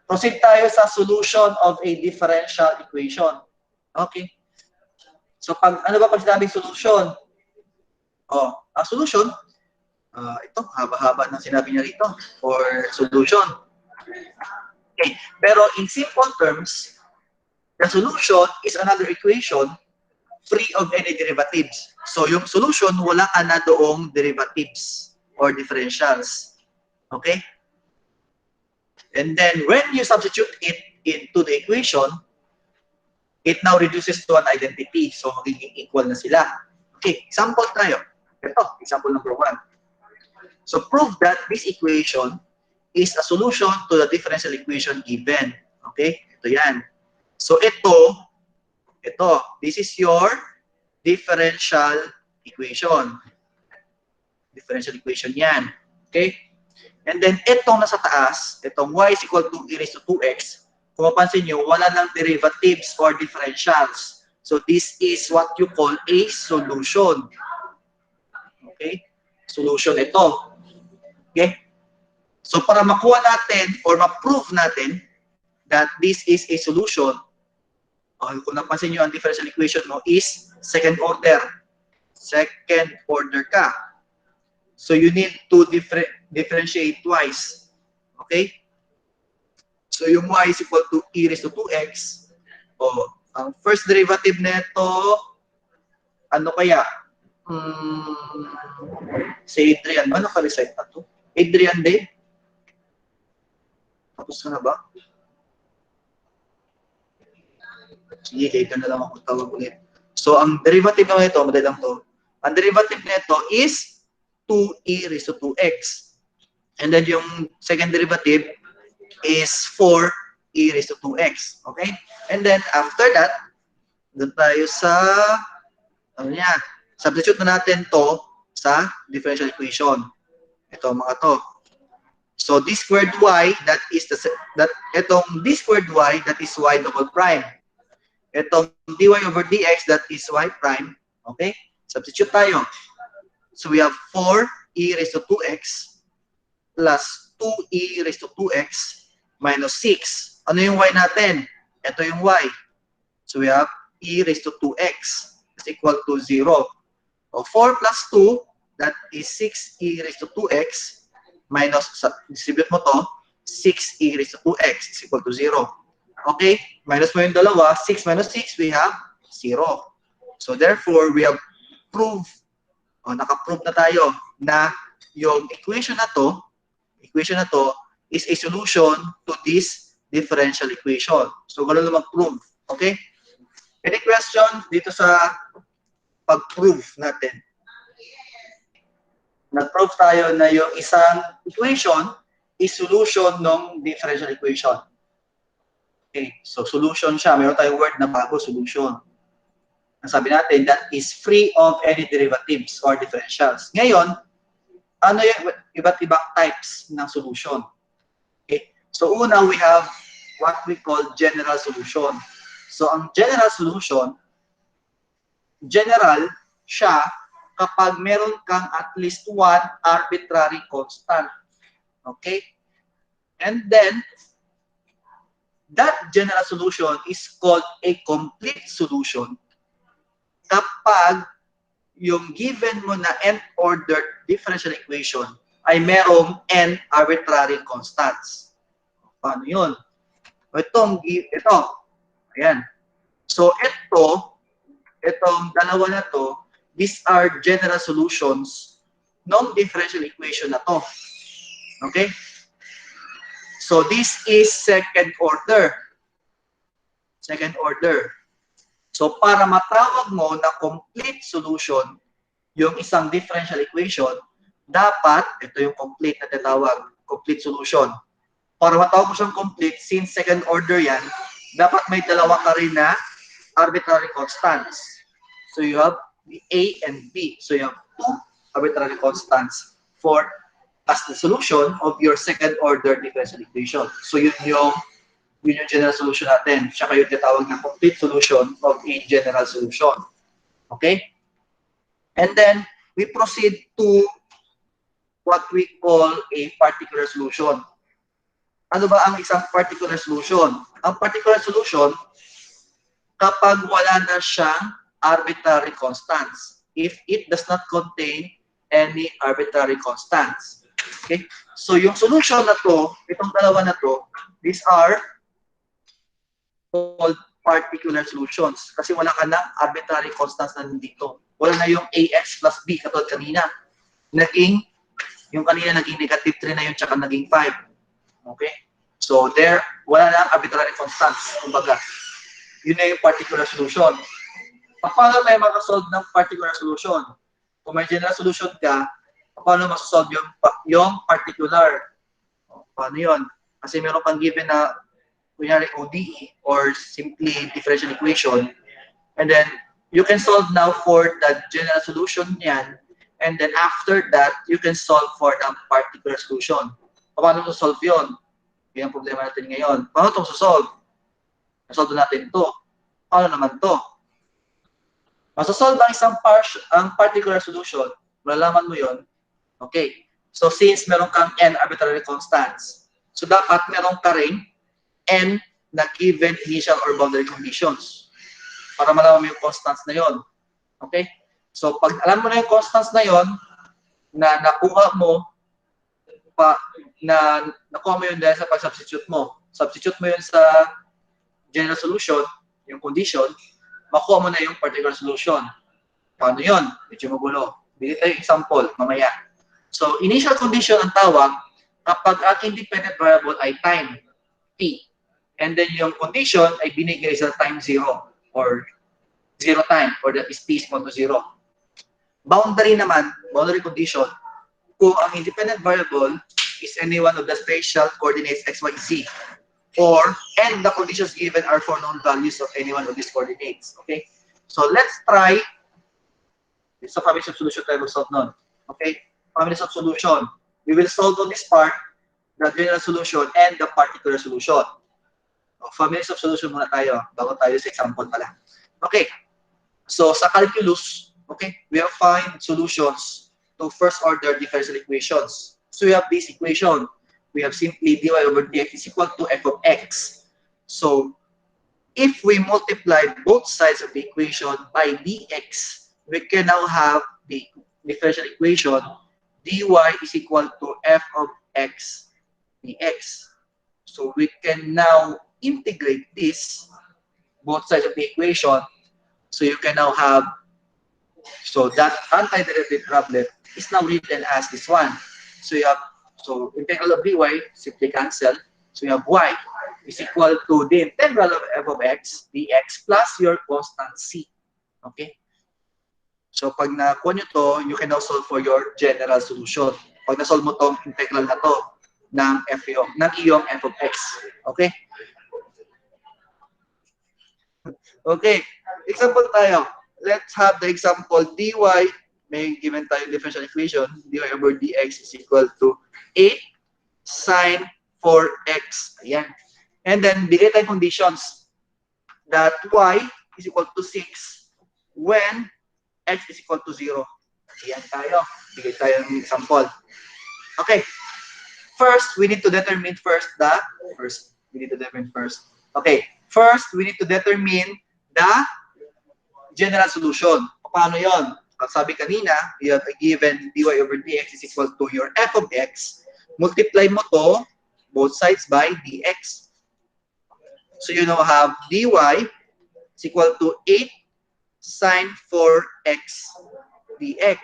Proceed tayo sa solution of a differential equation. Okay. So, ano ba pag sinabing solution? Ang solution, ito, haba-haba ng sinabi niya rito for solution. Okay. Pero in simple terms, the solution is another equation free of any derivatives. So, yung solution, wala ka na doong derivatives or differentials. Okay? And then, when you substitute it into the equation, it now reduces to an identity. So, magiging equal na sila. Okay, example tayo. Ito, example number 1. So, prove that this equation is a solution to the differential equation given. Okay? Ito yan. So, ito, this is your differential equation. Differential equation yan. Okay? And then, itong nasa taas, itong y is equal to e raised to 2x, kung mapansin nyo, wala ng derivatives or differentials. So, this is what you call a solution. Okay? Solution ito. Okay? So, para makuha natin or ma-prove natin that this is a solution, kung napansin nyo, ang differential equation mo is second order. Second order ka. So, you need to differentiate twice. Okay? So, yung y is equal to e raised to 2x. Ang first derivative nito, ano kaya? Si Adrian, ano ka-recite na to? Adrian din? Tapos na ba? Sige, later na lang ako tawag ulit. So, ang derivative naman ito, madali lang to. Ang derivative nito is 2e raised to 2x. And then yung second derivative is 4e raised to 2x. Okay? And then after that, doon tayo sa, substitute na natin to sa differential equation. Ito mga to. So d squared y, that is itong d squared y, that is y double prime. Itong dy over dx, that is y prime. Okay? Substitute tayo. So we have 4e raised to 2x plus 2e raised to 2x minus 6. Ano yung y natin? Ito yung y. So we have e raised to 2x is equal to 0. So 4 plus 2, that is 6e raised to 2x minus, distribute mo to, 6e raised to 2x is equal to 0. Okay? Minus mo yung dalawa, 6 minus 6, we have 0. So therefore, we have proved, naka-prove na tayo na yung equation na to is a solution to this differential equation. So, gano'n na mag-prove. Okay? Any question dito sa pag-prove natin? Nag-prove tayo na yung isang equation is solution ng differential equation. Okay, so solution siya. Mayroon tayong word na bago, solution. Ang sabi natin, that is free of any derivatives or differentials. Ngayon, ano yung iba't ibang types ng solution? Okay, so una, we have what we call general solution. So, ang general solution, general siya kapag meron kang at least one arbitrary constant. Okay? And then, that general solution is called a complete solution kapag yung given mo na n-ordered differential equation ay merong n arbitrary constants. Paano yun? Ito. Ayan. So, itong dalawa na to, these are general solutions ng differential equation na to. Okay? So, this is second order. Second order. So, para matawag mo na complete solution yung isang differential equation, dapat, ito yung complete na tinatawag, complete solution. Para matawag mo siyang complete, since second order yan, dapat may dalawa ka rin na arbitrary constants. So, you have the A and B. So, you have two arbitrary constants for as the solution of your second order differential equation. So, yun yung general solution natin. Siya kayo tinatawag na complete solution of a general solution. Okay? And then, we proceed to what we call a particular solution. Ano ba ang isang particular solution? Ang particular solution, kapag wala na siyang arbitrary constants. If it does not contain any arbitrary constants. Okay? So, yung solution na to, itong dalawa na to, these are called particular solutions. Kasi wala ka na arbitrary constants na nandito. Wala na yung ax plus b katulad kanina. Yung kanina naging negative 3 na yun, tsaka naging 5. Okay? So, there, wala na arbitrary constants. Kumbaga, yun na yung particular solution. Paano tayo makasolve ng particular solution? Kung may general solution ka, paano masasolve yung particular? Paano yun? Kasi meron kang given na kunyari ODE or simply differential equation, and then you can solve now for the general solution niyan, and then after that, you can solve for the particular solution. Paano mo solve yun? Yan ang problema natin ngayon. Paano itong solve? Solve natin to. Paano naman to? Masasolve ang particular solution, malalaman mo yon. Okay. So, since meron kang n arbitrary constants, so dapat meron ka rin n na given initial or boundary conditions para malaman mo yung constants na yon. Okay? So, pag alam mo na yung constants na yon, na nakuha mo yun dahil sa pag-substitute mo. Substitute mo yun sa general solution, yung condition, makuha mo na yung particular solution. Paano yun? Medyo magulo. Bigyan tayo example mamaya. So, initial condition ang tawag kapag ang independent variable ay time, t. And then yung condition ay binigay sa time 0 or 0 time or that is t is equal to 0. Boundary naman, boundary condition, kung ang independent variable is any one of the spatial coordinates x, y, z, or and the conditions given are for known values of any one of these coordinates. Okay? So let's try. It's a families of solution tayo mag-solve nun. Okay? Families of solution. We will solve on this part, the general solution and the particular solution. So, families of solution muna tayo bago tayo sa example pala. Okay. So sa calculus, okay, we have find solutions to first order differential equations. So we have this equation. We have simply dy over dx is equal to f of x. So, if we multiply both sides of the equation by dx, we can now have the differential equation dy is equal to f of x dx. So, we can now integrate this, both sides of the equation. So, you can now have, so that antiderivative problem is now written as this one. So, you have so integral of dy simply cancel. So you have y is equal to the integral of f of x dx plus your constant c. Okay? So pag nakuha nyo to, you can now solve for your general solution. Pag na-solve mo tong integral na to ng iyong f of x. Okay? Okay. Example tayo. Let's have the example dy. May given tayo differential equation, dy over dx is equal to 8 sine 4x. Ayan. And then, bigay tayong conditions that y is equal to 6 when x is equal to 0. Ayan tayo. Bigay tayo ng example. Okay. First, we need to determine Okay. First, we need to determine the general solution. Paano yon? Ang sabi kanina, you have a given dy over dx is equal to your f of x. Multiply mo to, both sides by dx. So you now have dy is equal to 8 sine 4x dx.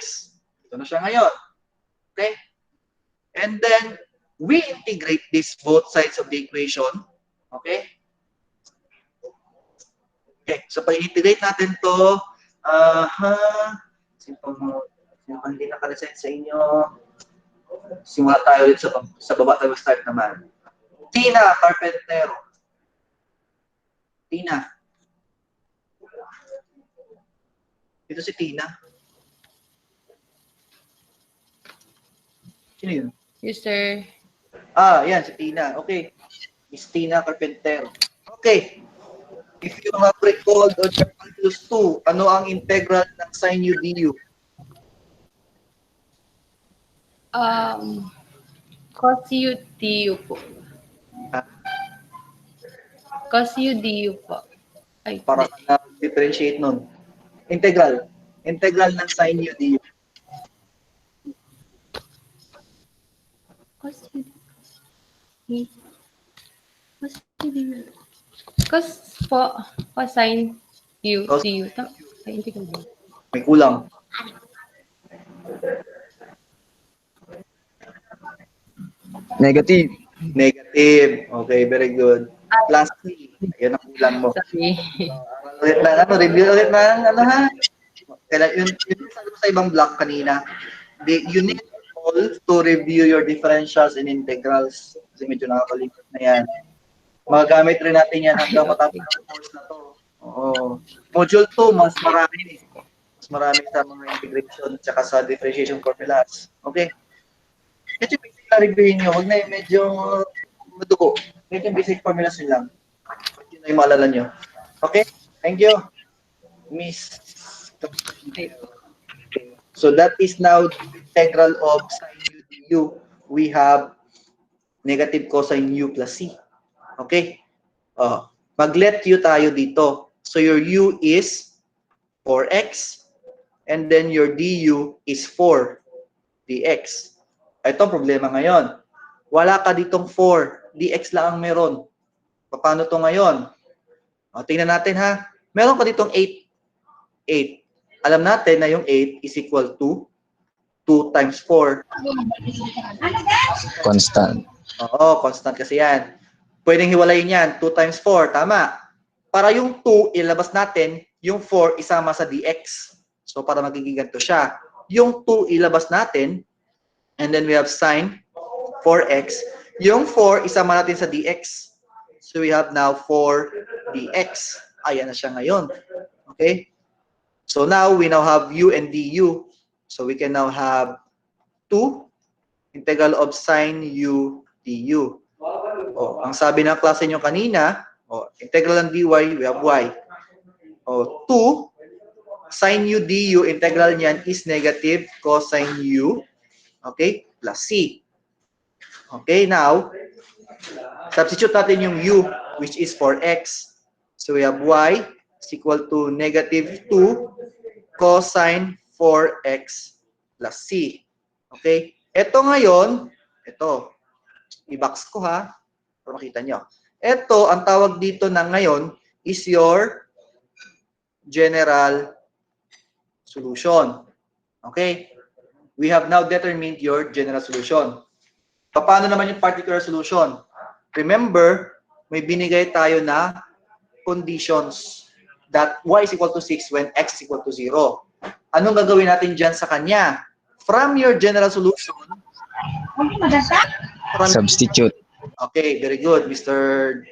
Ito na siya ngayon. Okay? And then, we integrate this both sides of the equation. Okay? Okay, so pag-integrate natin to, hindi nakareset sa inyo. Simula tayo ulit sa baba tayo start naman. Tina Carpentero. Tina. Ito si Tina. Sino yun? Yes, sir. Yan, si Tina. Okay. Miss Tina Carpentero. Okay. If you have recalled on your calculus 2, ano ang integral ng sin u du? Cos u du po. Cos U du po. Ay, Para hindi. differentiate nun. Integral. Integral ng sin u du. Cos U du. Cos U du. Cos po. Cosine U Cos du. Ay, hindi ko ba? may kulang. Negative. Negative. Okay, very good. Plus C. Ayun ang kulang mo. Sorry. Ulit na, review ulit na, ha? Kaya yun sa ibang block kanina. You need all to review your differentials and integrals. Kasi medyo nakakalimot na yan. Magagamit rin natin yan hanggang matapos ang course na to. Oo. Module 2, mas marami. Mas marami sa mga integration at saka sa differentiation formulas. Okay? Medyo basic na reviewin nyo. Huwag na yung medyo madugo. Medyo basic formulas nyo lang. Yun na yung maalala nyo. Okay? Thank you. Miss. So that is now the integral of sin u du. We have negative cosine u plus c. Okay? Mag-let u tayo dito. So your u is 4x and then your du is 4 dx. Ito ang problema ngayon. Wala ka ditong 4. dx lang ang meron. Paano to ngayon? Tingnan natin ha. Meron ka ditong 8. 8. Alam natin na yung 8 is equal to 2 times 4. Constant. Oo, constant kasi yan. Pwedeng hiwalayin yan. 2 times 4. Tama. Para yung 2, ilabas natin, yung 4 isama sa dx. So, para magiging ganito siya. Yung 2 ilabas natin, and then we have sine 4x. Yung 4, isama natin sa dx. So, we have now 4 dx. Ayan na siya ngayon. Okay? So, now, we now have u and du. So, we can now have 2 integral of sine u du. Ang sabi ng klase nyo kanina, integral ng dy, we have y. 2 sine u du, integral niyan is negative cosine u, okay, plus c. Okay, now, substitute natin yung u, which is 4x. So, we have y is equal to negative 2 cosine 4x plus c. Okay? Ito ngayon, ito, i-box ko ha, para makita nyo. Ito, ang tawag dito na ngayon is your general solution. Okay? We have now determined your general solution. Paano naman yung particular solution? Remember, may binigay tayo na conditions that y is equal to 6 when x is equal to 0. Anong gagawin natin dyan sa kanya? From your general solution, Substitute. okay, very good, Mr.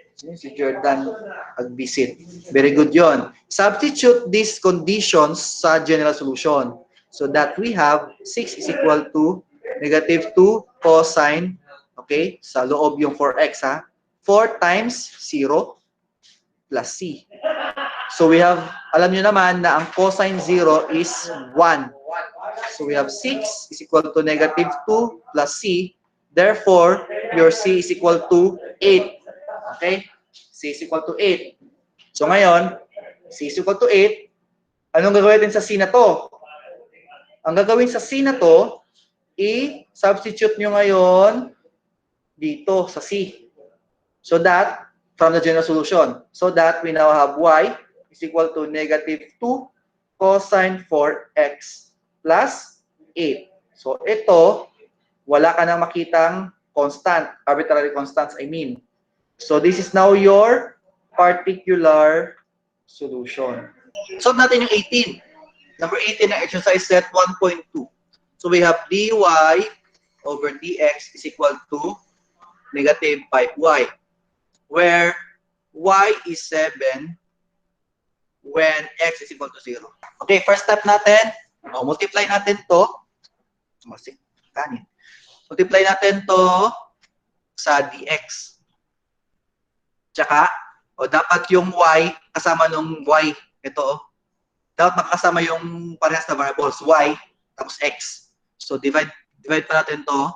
Jordan Agbisit. Very good yon. Substitute these conditions sa general solution. So that we have 6 is equal to negative 2 cosine, okay, sa loob yung 4x ha, 4 times 0 plus c. So we have, alam nyo naman na ang cosine 0 is 1. So we have 6 is equal to negative 2 plus c. Therefore, your c is equal to 8. Okay? C is equal to 8. So ngayon, c is equal to 8. Anong gagawin din sa c na to? Ang gagawin sa c na to, i-substitute nyo ngayon dito sa c. So that, from the general solution, so that we now have y is equal to negative 2 cosine 4x plus 8. So ito, wala ka nang makitang constant, arbitrary constants, I mean. So this is now your particular solution. Solve natin yung 18. Number 18 na exercise set 1.2. So we have dy over dx is equal to negative 5y, where y is 7 when x is equal to 0. Okay, first step natin, multiply natin to. Multiply natin to sa dx. Tsaka, dapat yung y kasama nung y. Ito, dapat makasama yung parehas na variables, y, tapos x. So, divide pa natin to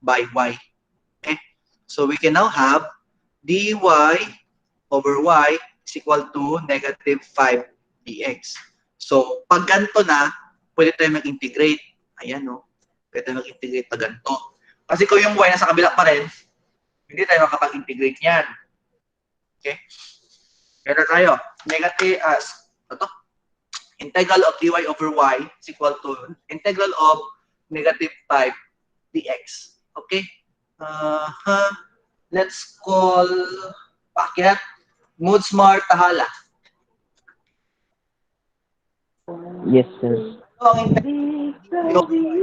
by y. Okay? So, we can now have dy over y is equal to negative 5 dx. So, pag ganito na, pwede tayo mag-integrate. Ayan, no? Pwede tayo mag-integrate pag ganito. Kasi kung yung y nasa kabila pa rin, hindi tayo makapag-integrate niyan. Okay? Kaya na tayo. Negative, ito, integral of dy over y is equal to integral of negative 5 dx. Okay? Let's call Pakyat Moodsmart Tahala. Yes, sir. So, ang integral of dy over y.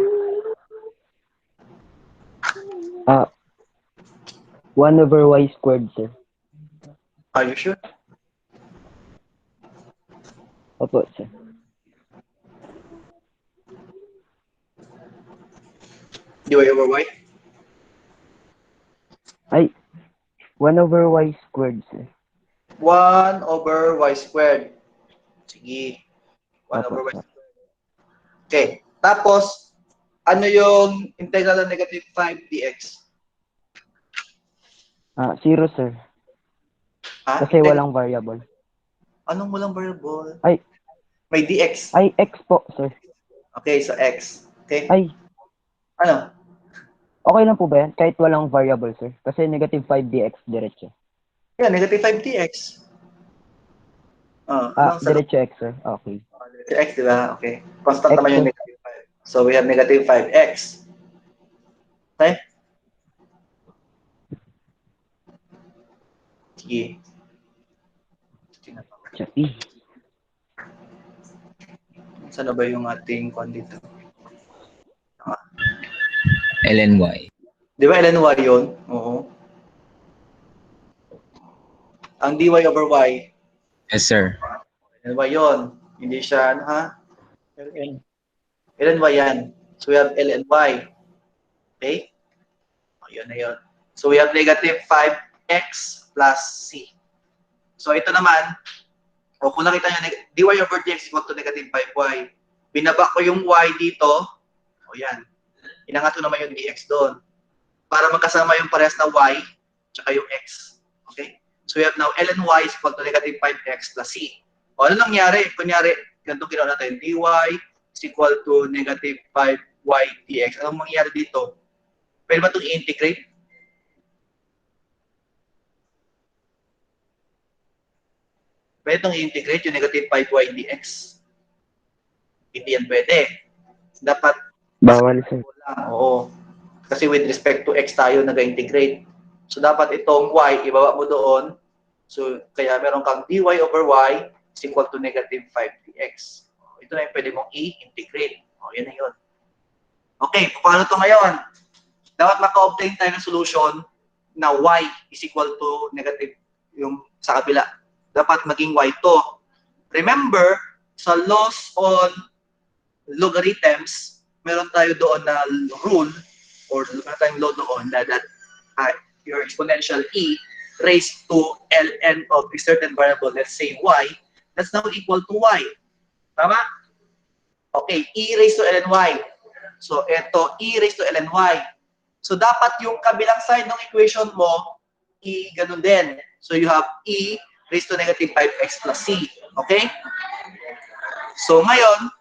1 over y squared, sir. Are you sure? Opo, sir. Dy over y? Ay, 1 over y squared, sir. 1 over y squared. Sige. 1 over y Opo, sir. squared. Okay. Tapos, ano yung integral ng negative 5 dx? 0, sir. Ha? Kasi walang variable. Anong walang variable? Ay. May dx. Ay, x po, sir. Okay, so x. Okay. Ay, Ano? okay lang po ba yan? Kahit walang variable, sir. Kasi negative 5 dx, diretso. Yeah, negative 5 dx. Anong sa Diretso x, sir. Okay. negative x, di ba? Okay. Constant X, naman yung sir. negative 5. So, we have negative 5x. Okay? Sige. Chapi. Saan na ba yung ating kwan dito? LNY. Di ba LNY yun? Oo. Ang dy over y, Yes, sir. LNY yun. Hindi siya, ano ha? LNY yan. So we have LNY. Okay? O, yun na yun. So we have negative 5x plus c. So ito naman, o kung nakita nyo, dy over dx equal to negative 5y. Binaba ko yung y dito. O yan. Inangat ko naman yung dx doon. Para magkasama yung parehas na y tsaka yung x. Okay? So we have now ln y is equal to negative 5x plus c. O ano nangyari? Kunyari, ganito ginawa natin. dy is equal to negative 5y dx. Anong mangyayari dito? Pwede ba itong i-integrate? Pwede itong i-integrate yung negative 5y dx. Hindi yan pwede. Dapat Bawal, sir. Oo. Kasi with respect to x tayo nag-integrate. So dapat itong y, ibaba mo doon. So kaya meron kang dy over y is equal to negative 5 dx. Ito na yung pwede mong i-integrate. Yun na yun. Okay, paano ito ngayon? Dapat maka-obtain tayo ng solution na y is equal to negative yung sa kabila. Dapat maging y to. Remember, sa laws on logarithms, meron tayo doon na rule or meron tayong law doon na that your exponential e raised to ln of a certain variable, let's say y, that's now equal to y. Tama? Okay, e raised to ln y. So, ito, e raised to ln y. So, dapat yung kabilang side ng equation mo, e ganun din. So, you have e raised to negative 5x plus c. Okay? So, ngayon,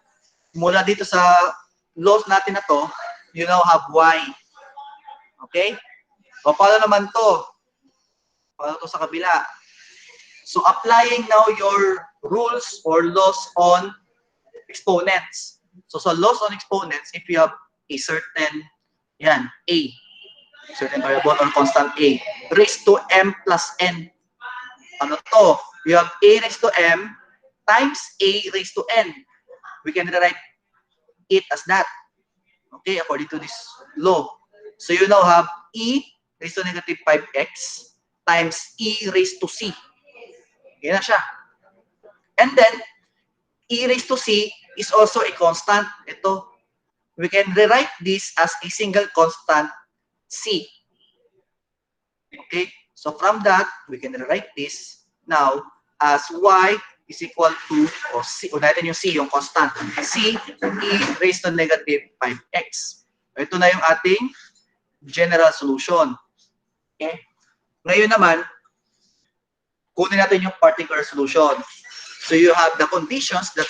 mula dito sa laws natin na to, you now have y. Okay? O, paano naman to? Paano to sa kabila? So, applying now your rules or laws on exponents. So, sa laws on exponents, if you have a certain, yan, a, certain variable or constant a, raised to m plus n. Ano to? You have a raised to m times a raised to n. We can rewrite it as that. Okay, according to this law. So you now have e raised to negative 5x times e raised to c. Yan na siya. And then, e raised to c is also a constant. Ito. We can rewrite this as a single constant c. Okay, so from that, we can rewrite this now as y is equal to, o c, unahin yung c, yung constant. C e raised to negative 5x. Ito na yung ating general solution. Okay? Ngayon naman, kunin natin yung particular solution. So you have the conditions that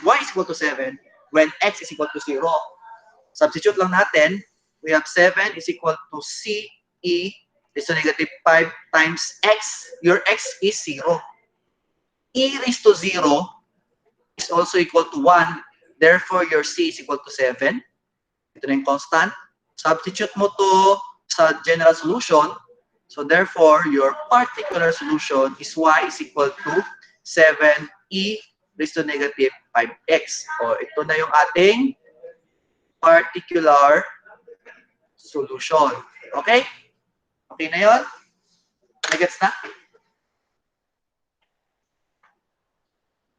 y is equal to 7 when x is equal to 0. Substitute lang natin. We have 7 is equal to c e raised to negative 5 times x. Your x is 0. E raised to 0 is also equal to 1. Therefore, your c is equal to 7. Ito na yung constant. Substitute mo to sa general solution. So therefore, your particular solution is y is equal to 7e raised to negative 5x. O ito na yung ating particular solution. Okay? Okay na yun? Nagets na?